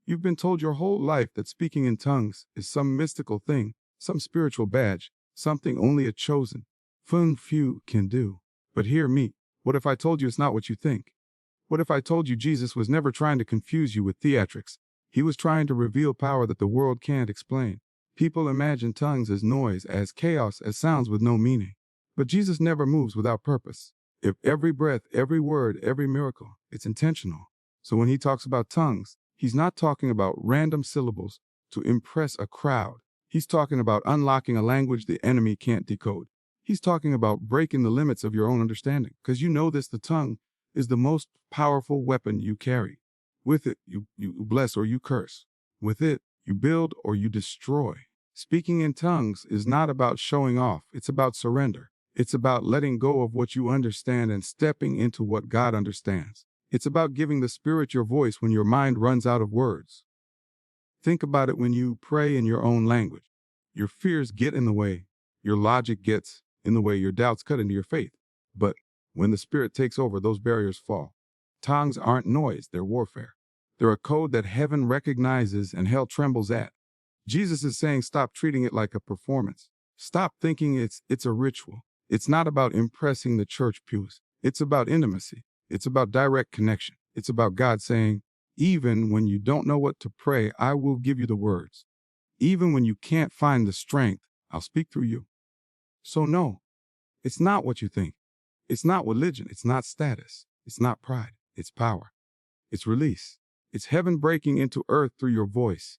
You've been told your whole life that speaking in tongues is some mystical thing, some spiritual badge, something only a chosen, few can do. But hear me. What if I told you it's not what you think? What if I told you Jesus was never trying to confuse you with theatrics? He was trying to reveal power that the world can't explain. People imagine tongues as noise, as chaos, as sounds with no meaning. But Jesus never moves without purpose. If every breath, every word, every miracle, it's intentional. So when he talks about tongues, he's not talking about random syllables to impress a crowd. He's talking about unlocking a language the enemy can't decode. He's talking about breaking the limits of your own understanding. Because you know this, the tongue is the most powerful weapon you carry. With it, you bless or you curse. With it, you build or you destroy. Speaking in tongues is not about showing off. It's about surrender. It's about letting go of what you understand and stepping into what God understands. It's about giving the Spirit your voice when your mind runs out of words. Think about it when you pray in your own language. Your fears get in the way. Your logic gets in the way. Your doubts cut into your faith. But when the Spirit takes over, those barriers fall. Tongues aren't noise, they're warfare. They're a code that heaven recognizes and hell trembles at. Jesus is saying stop treating it like a performance. Stop thinking it's a ritual. It's not about impressing the church pews. It's about intimacy. It's about direct connection. It's about God saying, even when you don't know what to pray, I will give you the words. Even when you can't find the strength, I'll speak through you. So no, it's not what you think. It's not religion. It's not status. It's not pride. It's power. It's release. It's heaven breaking into earth through your voice.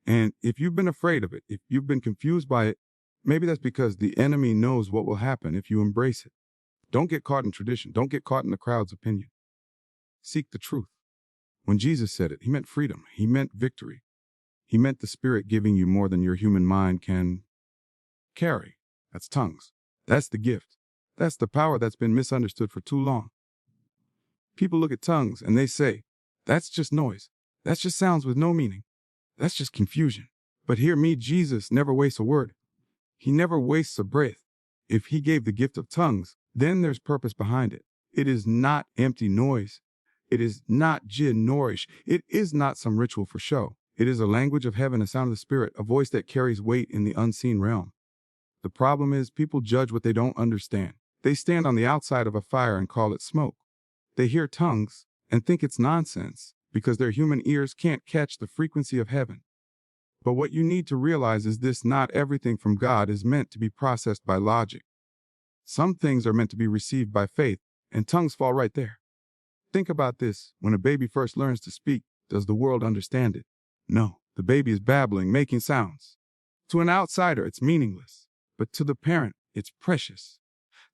And if you've been afraid of it, if you've been confused by it, maybe that's because the enemy knows what will happen if you embrace it. Don't get caught in tradition. Don't get caught in the crowd's opinion. Seek the truth. When Jesus said it, he meant freedom. He meant victory. He meant the Spirit giving you more than your human mind can carry. That's tongues. That's the gift. That's the power that's been misunderstood for too long. People look at tongues and they say, that's just noise. That's just sounds with no meaning. That's just confusion. But hear me, Jesus never wastes a word. He never wastes a breath. If he gave the gift of tongues, then there's purpose behind it. It is not empty noise. It is not gin nourish. It is not some ritual for show. It is a language of heaven, a sound of the Spirit, a voice that carries weight in the unseen realm. The problem is people judge what they don't understand. They stand on the outside of a fire and call it smoke. They hear tongues and think it's nonsense because their human ears can't catch the frequency of heaven. But what you need to realize is this: not everything from God is meant to be processed by logic. Some things are meant to be received by faith, and tongues fall right there. Think about this. When a baby first learns to speak, does the world understand it? No. The baby is babbling, making sounds. To an outsider, it's meaningless. But to the parent, it's precious.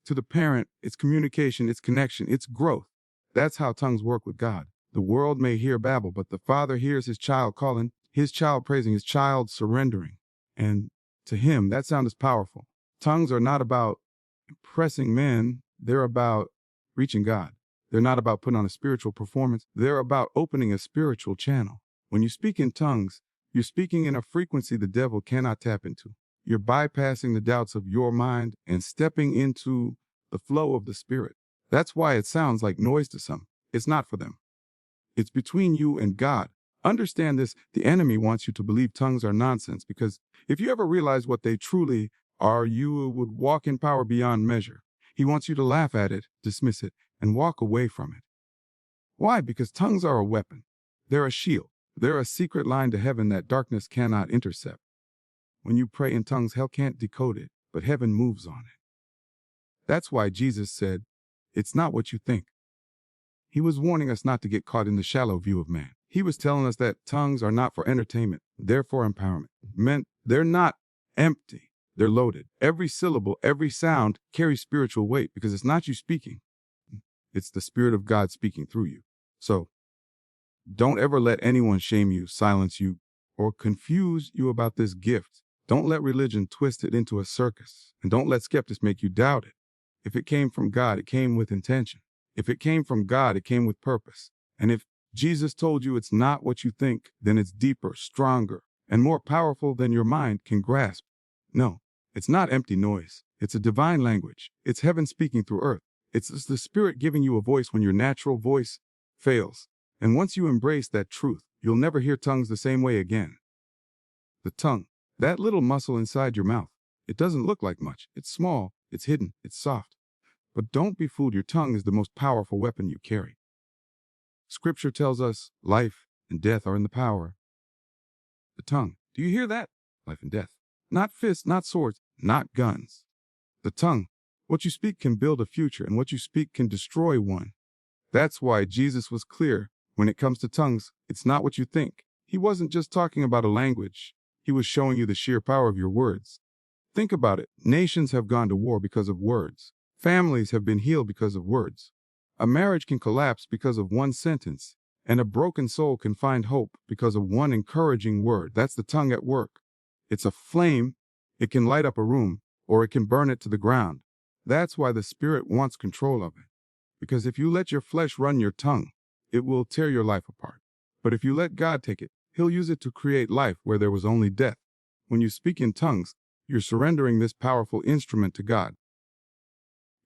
To the parent, it's communication, it's connection, it's growth. That's how tongues work with God. The world may hear babble, but the Father hears his child calling, his child praising, his child surrendering. And to him, that sound is powerful. Tongues are not about impressing men. They're about reaching God. They're not about putting on a spiritual performance. They're about opening a spiritual channel. When you speak in tongues, you're speaking in a frequency the devil cannot tap into. You're bypassing the doubts of your mind and stepping into the flow of the Spirit. That's why it sounds like noise to some. It's not for them. It's between you and God. Understand this: the enemy wants you to believe tongues are nonsense, because if you ever realize what they truly are, you would walk in power beyond measure. He wants you to laugh at it, dismiss it, and walk away from it. Why? Because tongues are a weapon. They're a shield. They're a secret line to heaven that darkness cannot intercept. When you pray in tongues, hell can't decode it, but heaven moves on it. That's why Jesus said, it's not what you think. He was warning us not to get caught in the shallow view of man. He was telling us that tongues are not for entertainment. They're for empowerment. They're not empty. They're loaded. Every syllable, every sound carries spiritual weight, because it's not you speaking. It's the Spirit of God speaking through you. So don't ever let anyone shame you, silence you, or confuse you about this gift. Don't let religion twist it into a circus. And don't let skeptics make you doubt it. If it came from God, it came with intention. If it came from God, it came with purpose. And if Jesus told you it's not what you think, then it's deeper, stronger, and more powerful than your mind can grasp. No, it's not empty noise. It's a divine language. It's heaven speaking through earth. It's the Spirit giving you a voice when your natural voice fails. And once you embrace that truth, you'll never hear tongues the same way again. The tongue, that little muscle inside your mouth, it doesn't look like much. It's small, it's hidden, it's soft. But don't be fooled, your tongue is the most powerful weapon you carry. Scripture tells us life and death are in the power. The tongue. Do you hear that? Life and death. Not fists, not swords, not guns. The tongue. What you speak can build a future, and what you speak can destroy one. That's why Jesus was clear. When it comes to tongues, it's not what you think. He wasn't just talking about a language. He was showing you the sheer power of your words. Think about it. Nations have gone to war because of words. Families have been healed because of words. A marriage can collapse because of one sentence, and a broken soul can find hope because of one encouraging word. That's the tongue at work. It's a flame. It can light up a room, or it can burn it to the ground. That's why the Spirit wants control of it. Because if you let your flesh run your tongue, it will tear your life apart. But if you let God take it, He'll use it to create life where there was only death. When you speak in tongues, you're surrendering this powerful instrument to God.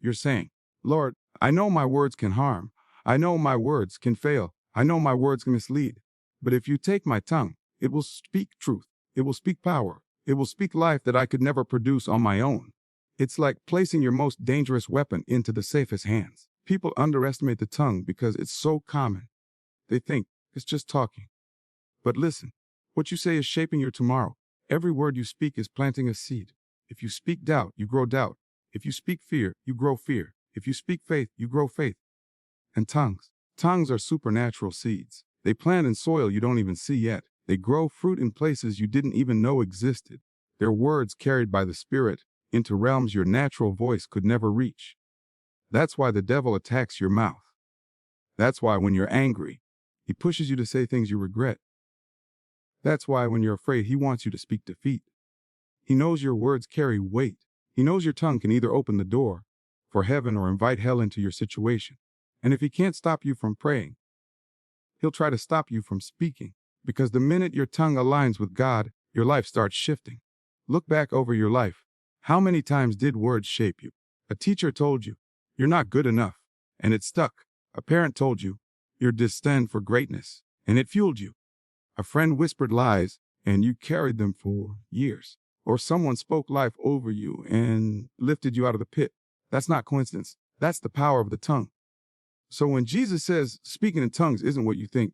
You're saying, Lord, I know my words can harm. I know my words can fail. I know my words can mislead. But if you take my tongue, it will speak truth. It will speak power. It will speak life that I could never produce on my own. It's like placing your most dangerous weapon into the safest hands. People underestimate the tongue because it's so common. They think it's just talking. But listen, what you say is shaping your tomorrow. Every word you speak is planting a seed. If you speak doubt, you grow doubt. If you speak fear, you grow fear. If you speak faith, you grow faith. And tongues. Tongues are supernatural seeds. They plant in soil you don't even see yet. They grow fruit in places you didn't even know existed. They're words carried by the Spirit into realms your natural voice could never reach. That's why the devil attacks your mouth. That's why when you're angry, he pushes you to say things you regret. That's why when you're afraid, he wants you to speak defeat. He knows your words carry weight. He knows your tongue can either open the door for heaven or invite hell into your situation. And if he can't stop you from praying, he'll try to stop you from speaking. Because the minute your tongue aligns with God, your life starts shifting. Look back over your life. How many times did words shape you? A teacher told you, you're not good enough, and it stuck. A parent told you, you're destined for greatness, and it fueled you. A friend whispered lies, and you carried them for years. Or someone spoke life over you and lifted you out of the pit. That's not coincidence. That's the power of the tongue. So when Jesus says speaking in tongues isn't what you think,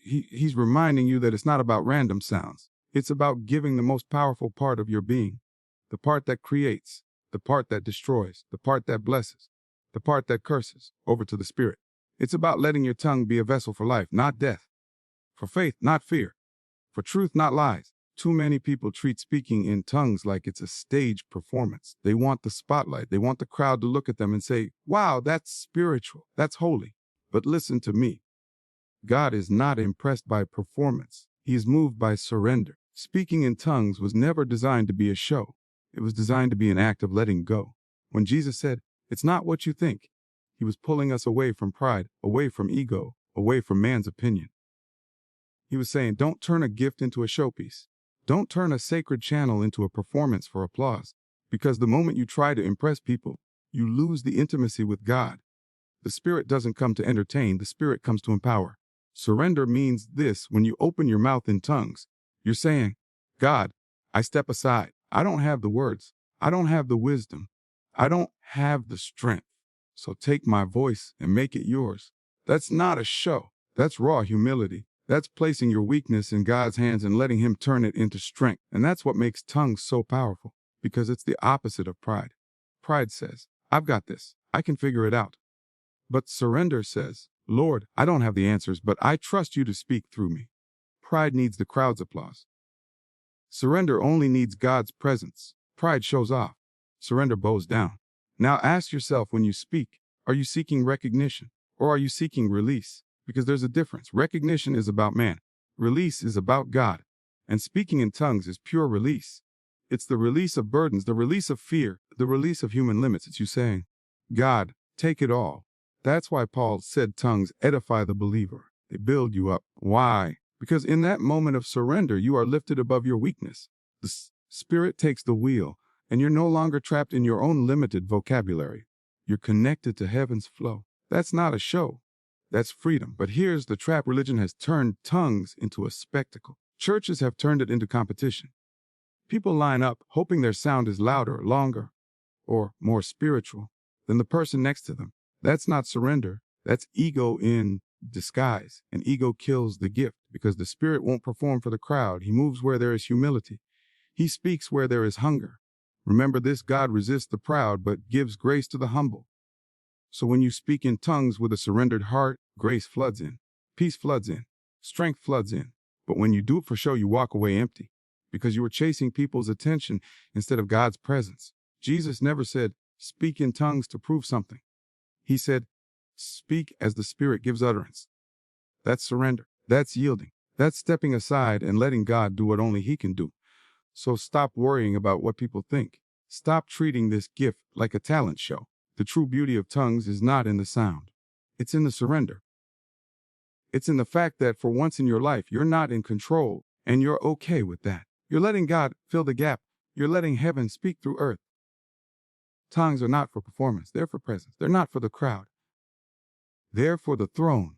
he's reminding you that it's not about random sounds. It's about giving the most powerful part of your being, the part that creates, the part that destroys, the part that blesses, the part that curses, over to the Spirit. It's about letting your tongue be a vessel for life, not death, for faith, not fear, for truth, not lies. Too many people treat speaking in tongues like it's a stage performance. They want the spotlight. They want the crowd to look at them and say, wow, that's spiritual, that's holy. But listen to me. God is not impressed by performance. He is moved by surrender. Speaking in tongues was never designed to be a show. It was designed to be an act of letting go. When Jesus said, it's not what you think, he was pulling us away from pride, away from ego, away from man's opinion. He was saying, don't turn a gift into a showpiece. Don't turn a sacred channel into a performance for applause. Because the moment you try to impress people, you lose the intimacy with God. The Spirit doesn't come to entertain, the Spirit comes to empower. Surrender means this: when you open your mouth in tongues, you're saying, God, I step aside. I don't have the words. I don't have the wisdom. I don't have the strength. So take my voice and make it yours. That's not a show. That's raw humility. That's placing your weakness in God's hands and letting him turn it into strength. And that's what makes tongues so powerful, because it's the opposite of pride. Pride says, I've got this. I can figure it out. But surrender says, Lord, I don't have the answers, but I trust you to speak through me. Pride needs the crowd's applause. Surrender only needs God's presence. Pride shows off. Surrender bows down. Now ask yourself, when you speak, are you seeking recognition or are you seeking release? Because there's a difference. Recognition is about man. Release is about God. And speaking in tongues is pure release. It's the release of burdens, the release of fear, the release of human limits. It's you saying, God, take it all. That's why Paul said tongues edify the believer. They build you up. Why? Because in that moment of surrender, you are lifted above your weakness. The Spirit takes the wheel, and you're no longer trapped in your own limited vocabulary. You're connected to heaven's flow. That's not a show. That's freedom. But here's the trap. Religion has turned tongues into a spectacle. Churches have turned it into competition. People line up hoping their sound is louder, longer, or more spiritual than the person next to them. That's not surrender. That's ego in disguise. And ego kills the gift because the Spirit won't perform for the crowd. He moves where there is humility. He speaks where there is hunger. Remember this, God resists the proud but gives grace to the humble. So when you speak in tongues with a surrendered heart, grace floods in, peace floods in, strength floods in. But when you do it for show, you walk away empty because you were chasing people's attention instead of God's presence. Jesus never said, speak in tongues to prove something. He said, speak as the Spirit gives utterance. That's surrender. That's yielding. That's stepping aside and letting God do what only He can do. So stop worrying about what people think. Stop treating this gift like a talent show. The true beauty of tongues is not in the sound. It's in the surrender. It's in the fact that for once in your life, you're not in control, and you're okay with that. You're letting God fill the gap. You're letting heaven speak through earth. Tongues are not for performance. They're for presence. They're not for the crowd. They're for the throne.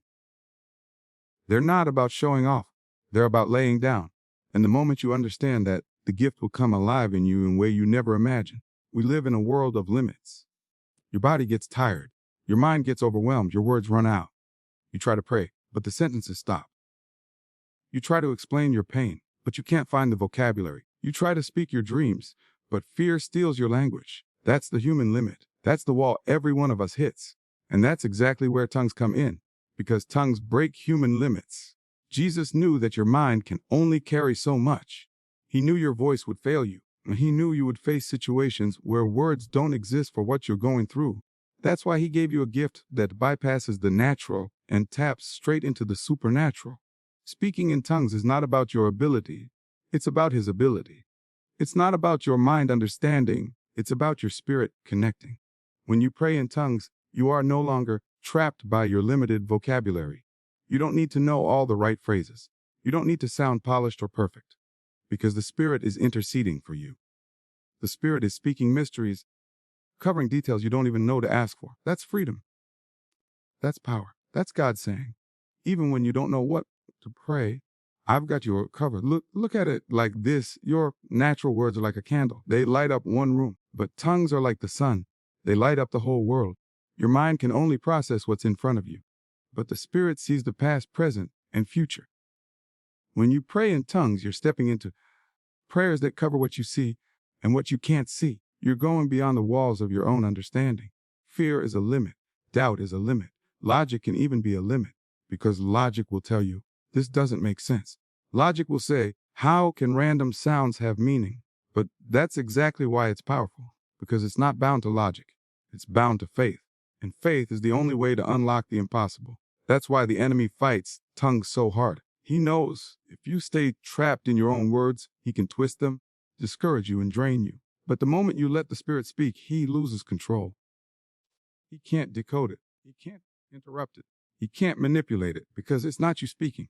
They're not about showing off. They're about laying down. And the moment you understand that, the gift will come alive in you in a way you never imagined. We live in a world of limits. Your body gets tired. Your mind gets overwhelmed. Your words run out. You try to pray, but the sentences stop. You try to explain your pain, but you can't find the vocabulary. You try to speak your dreams, but fear steals your language. That's the human limit. That's the wall every one of us hits. And that's exactly where tongues come in, because tongues break human limits. Jesus knew that your mind can only carry so much. He knew your voice would fail you, and He knew you would face situations where words don't exist for what you're going through. That's why He gave you a gift that bypasses the natural and taps straight into the supernatural. Speaking in tongues is not about your ability. It's about His ability. It's not about your mind understanding. It's about your spirit connecting. When you pray in tongues, you are no longer trapped by your limited vocabulary. You don't need to know all the right phrases. You don't need to sound polished or perfect, because the Spirit is interceding for you. The Spirit is speaking mysteries, covering details you don't even know to ask for. That's freedom. That's power. That's God saying, even when you don't know what to pray, I've got you covered. Look at it like this. Your natural words are like a candle. They light up one room, but tongues are like the sun. They light up the whole world. Your mind can only process what's in front of you, but the Spirit sees the past, present, and future. When you pray in tongues, you're stepping into prayers that cover what you see and what you can't see. You're going beyond the walls of your own understanding. Fear is a limit. Doubt is a limit. Logic can even be a limit, because logic will tell you, this doesn't make sense. Logic will say, how can random sounds have meaning? But that's exactly why it's powerful, because it's not bound to logic. It's bound to faith. And faith is the only way to unlock the impossible. That's why the enemy fights tongues so hard. He knows if you stay trapped in your own words, he can twist them, discourage you, and drain you. But the moment you let the Spirit speak, he loses control. He can't decode it. He can't interrupt it. He can't manipulate it, because it's not you speaking.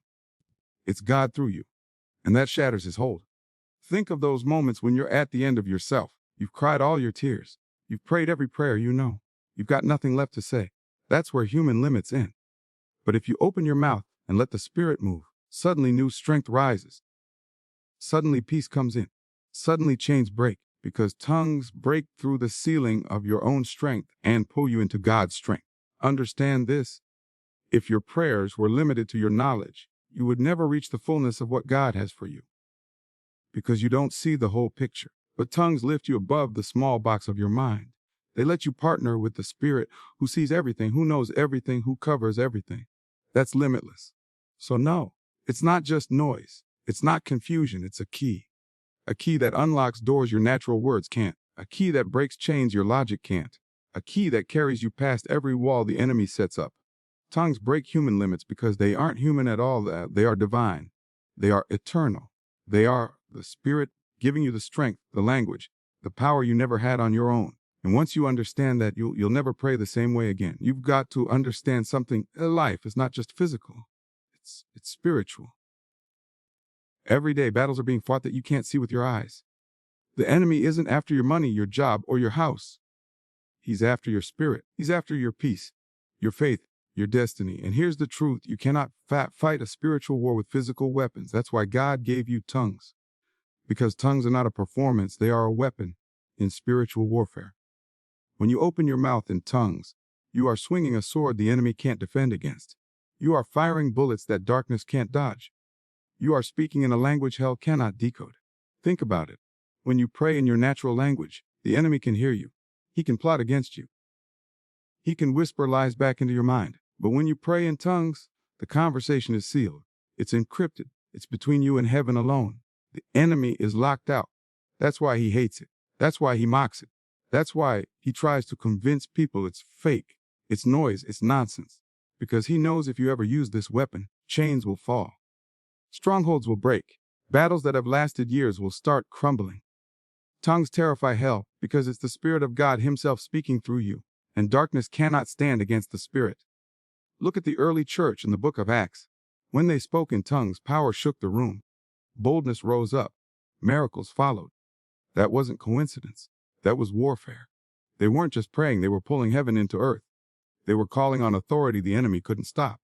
It's God through you. And that shatters his hold. Think of those moments when you're at the end of yourself. You've cried all your tears. You've prayed every prayer you know. You've got nothing left to say. That's where human limits end. But if you open your mouth and let the Spirit move, suddenly new strength rises. Suddenly peace comes in. Suddenly chains break, because tongues break through the ceiling of your own strength and pull you into God's strength. Understand this. If your prayers were limited to your knowledge, you would never reach the fullness of what God has for you, because you don't see the whole picture. But tongues lift you above the small box of your mind. They let you partner with the Spirit who sees everything, who knows everything, who covers everything. That's limitless. So no, it's not just noise. It's not confusion. It's a key. A key that unlocks doors your natural words can't. A key that breaks chains your logic can't. A key that carries you past every wall the enemy sets up. Tongues break human limits because they aren't human at all. They are divine. They are eternal. They are the Spirit giving you the strength, the language, the power you never had on your own. And once you understand that, you'll never pray the same way again. You've got to understand something. Life is not just physical. It's spiritual. Every day, battles are being fought that you can't see with your eyes. The enemy isn't after your money, your job, or your house. He's after your spirit. He's after your peace, your faith, your destiny. And here's the truth. You cannot fight a spiritual war with physical weapons. That's why God gave you tongues. Because tongues are not a performance, they are a weapon in spiritual warfare. When you open your mouth in tongues, you are swinging a sword the enemy can't defend against. You are firing bullets that darkness can't dodge. You are speaking in a language hell cannot decode. Think about it. When you pray in your natural language, the enemy can hear you. He can plot against you. He can whisper lies back into your mind. But when you pray in tongues, the conversation is sealed. It's encrypted. It's between you and heaven alone. The enemy is locked out. That's why he hates it. That's why he mocks it. That's why he tries to convince people it's fake. It's noise. It's nonsense. Because he knows if you ever use this weapon, chains will fall. Strongholds will break. Battles that have lasted years will start crumbling. Tongues terrify hell because it's the Spirit of God himself speaking through you, and darkness cannot stand against the Spirit. Look at the early church in the book of Acts. When they spoke in tongues, power shook the room. Boldness rose up. Miracles followed. That wasn't coincidence. That was warfare. They weren't just praying, they were pulling heaven into earth. They were calling on authority the enemy couldn't stop.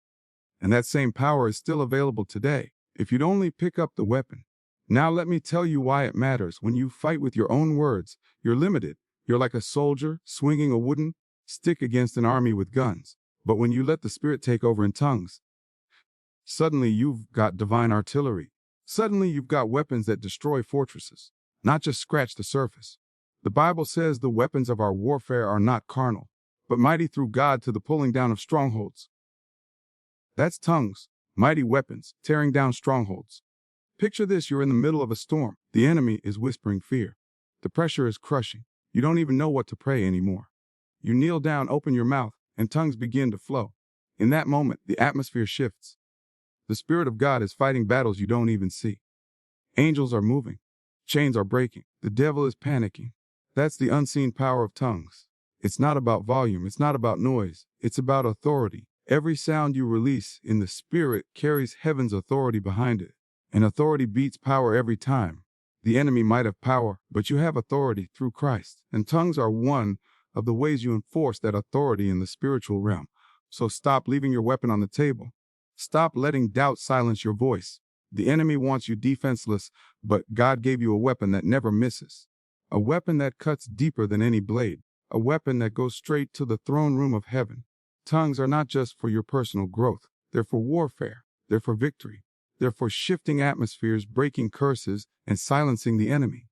And that same power is still available today, if you'd only pick up the weapon. Now let me tell you why it matters. When you fight with your own words, you're limited. You're like a soldier swinging a wooden stick against an army with guns. But when you let the Spirit take over in tongues, suddenly you've got divine artillery. Suddenly you've got weapons that destroy fortresses, not just scratch the surface. The Bible says the weapons of our warfare are not carnal, but mighty through God to the pulling down of strongholds. That's tongues, mighty weapons, tearing down strongholds. Picture this, you're in the middle of a storm. The enemy is whispering fear. The pressure is crushing. You don't even know what to pray anymore. You kneel down, open your mouth, and tongues begin to flow. In that moment, the atmosphere shifts. The Spirit of God is fighting battles you don't even see. Angels are moving. Chains are breaking. The devil is panicking. That's the unseen power of tongues. It's not about volume. It's not about noise. It's about authority. Every sound you release in the Spirit carries heaven's authority behind it. And authority beats power every time. The enemy might have power, but you have authority through Christ. And tongues are one of the ways you enforce that authority in the spiritual realm. So stop leaving your weapon on the table. Stop letting doubt silence your voice. The enemy wants you defenseless, but God gave you a weapon that never misses. A weapon that cuts deeper than any blade. A weapon that goes straight to the throne room of heaven. Tongues are not just for your personal growth. They're for warfare. They're for victory. They're for shifting atmospheres, breaking curses, and silencing the enemy.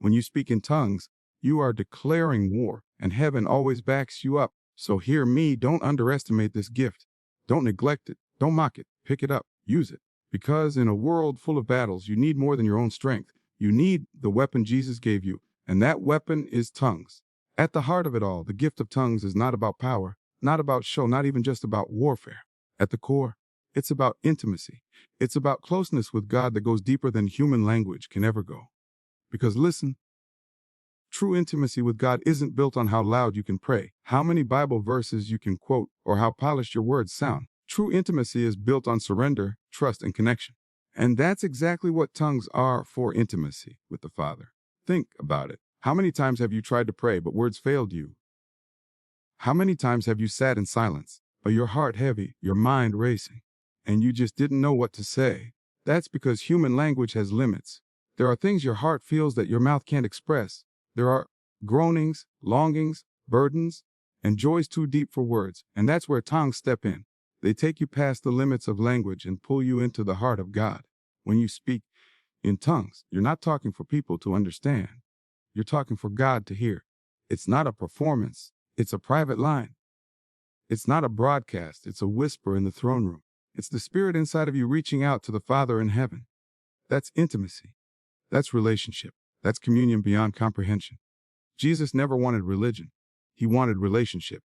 When you speak in tongues, you are declaring war, and heaven always backs you up. So hear me, don't underestimate this gift. Don't neglect it. Don't mock it. Pick it up. Use it. Because in a world full of battles, you need more than your own strength. You need the weapon Jesus gave you, and that weapon is tongues. At the heart of it all, the gift of tongues is not about power, not about show, not even just about warfare. At the core, it's about intimacy. It's about closeness with God that goes deeper than human language can ever go. Because listen, true intimacy with God isn't built on how loud you can pray, how many Bible verses you can quote, or how polished your words sound. True intimacy is built on surrender, trust, and connection. And that's exactly what tongues are for: intimacy with the Father. Think about it. How many times have you tried to pray, but words failed you? How many times have you sat in silence, but your heart heavy, your mind racing, and you just didn't know what to say? That's because human language has limits. There are things your heart feels that your mouth can't express. There are groanings, longings, burdens, and joys too deep for words, and that's where tongues step in. They take you past the limits of language and pull you into the heart of God. When you speak in tongues, you're not talking for people to understand. You're talking for God to hear. It's not a performance. It's a private line. It's not a broadcast. It's a whisper in the throne room. It's the Spirit inside of you reaching out to the Father in heaven. That's intimacy. That's relationship. That's communion beyond comprehension. Jesus never wanted religion. He wanted relationship.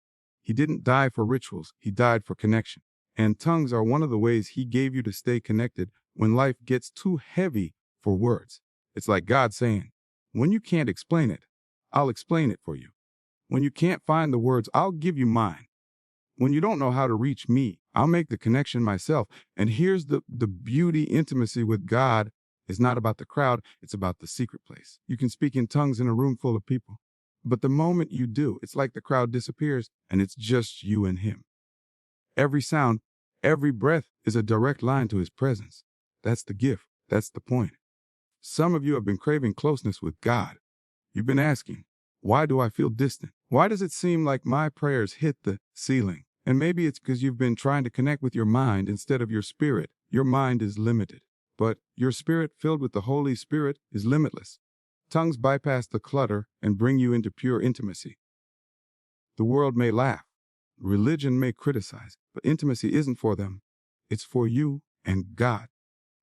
He didn't die for rituals. He died for connection. And tongues are one of the ways he gave you to stay connected when life gets too heavy for words. It's like God saying, when you can't explain it, I'll explain it for you. When you can't find the words, I'll give you mine. When you don't know how to reach me, I'll make the connection myself. And here's the beauty: intimacy with God is not about the crowd. It's about the secret place. You can speak in tongues in a room full of people. But the moment you do, it's like the crowd disappears and it's just you and him. Every sound, every breath is a direct line to his presence. That's the gift. That's the point. Some of you have been craving closeness with God. You've been asking, why do I feel distant? Why does it seem like my prayers hit the ceiling? And maybe it's because you've been trying to connect with your mind instead of your spirit. Your mind is limited, but your spirit filled with the Holy Spirit is limitless. Tongues bypass the clutter and bring you into pure intimacy. The world may laugh, religion may criticize, but intimacy isn't for them. It's for you and God.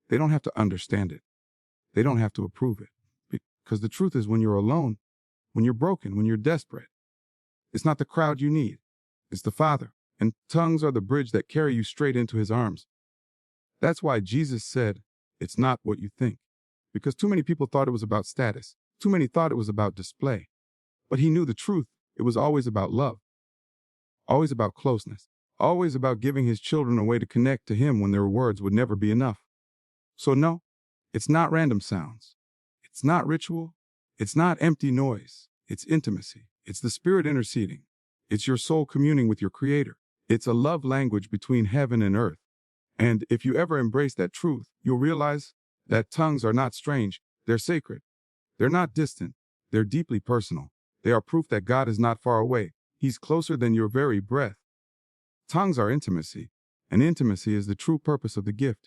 They don't have to understand it. They don't have to approve it. Because the truth is, when you're alone, when you're broken, when you're desperate, it's not the crowd you need. It's the Father. And tongues are the bridge that carry you straight into his arms. That's why Jesus said, it's not what you think. Because too many people thought it was about status. Too many thought it was about display. But he knew the truth. It was always about love. Always about closeness. Always about giving his children a way to connect to him when their words would never be enough. So no, it's not random sounds. It's not ritual. It's not empty noise. It's intimacy. It's the Spirit interceding. It's your soul communing with your Creator. It's a love language between heaven and earth. And if you ever embrace that truth, you'll realize that tongues are not strange. They're sacred. They're not distant. They're deeply personal. They are proof that God is not far away. He's closer than your very breath. Tongues are intimacy, and intimacy is the true purpose of the gift.